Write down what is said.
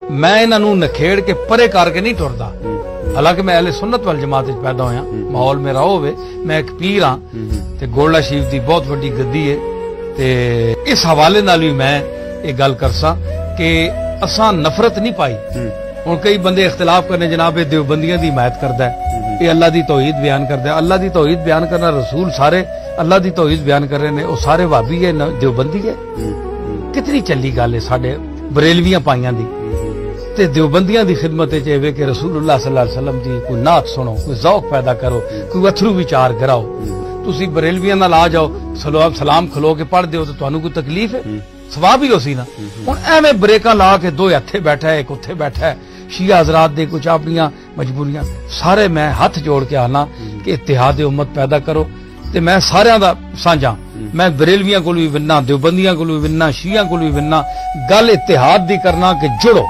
मैं इन्हों नखेड़ के परे करके नहीं टुरदा। हालांकि मैं अहले सुन्नत वाल जमात पैदा होया, माहौल मेरा होवे, मैं एक पीर हाँ ते गोल्डा शरीफ की बहुत वड्डी गद्दी है ते इस हवाले नाल भी मैं ये गल करसा कि असां नफरत नहीं पाई। हुण कई बंदे इख्तिलाफ करने जनाब देवबंदियां दी हिमायत करदा है, ये अल्लाह दी तौहीद बयान करदा है। अल्लाह दी तौहीद बयान करना रसूल सारे अल्लाह दी तौहीद बयान कर रहे ने, वो सारे भाभी है देवबंदी है। कितनी चली गल है साडे बरेलवियां पाइयां दी ते देवबंदियां दी खिदमत च एवे कि रसूलुल्लाह सल्लल्लाहु अलैहि वसल्लम दी कोई नात सुनो, कोई ज़ौक पैदा करो, कोई अथरू विचार कराओ। तुसी बरेलवियां नाल आ जाओ, सलाम खलो के पढ़ दिओ तो तुहानू कोई तकलीफ है? सवाब ही होसी ना। हुण एवें ब्रेकां ला के दो इत्थे बैठा है, एक उत्थे बैठा है, शिया हजरात दे कुछ अपनियां मजबूरियां, सारे मैं हाथ जोड़ के आना कि इत्तेहाद उम्मत पैदा करो। ते मैं सारियां दा सांझा, मैं बरेलवियां कोल भी विन्ना, देवबंदियां कोल भी विन्ना, शिया कोल भी विन्ना, गल इत्तेहाद दी करना कि जुड़ो।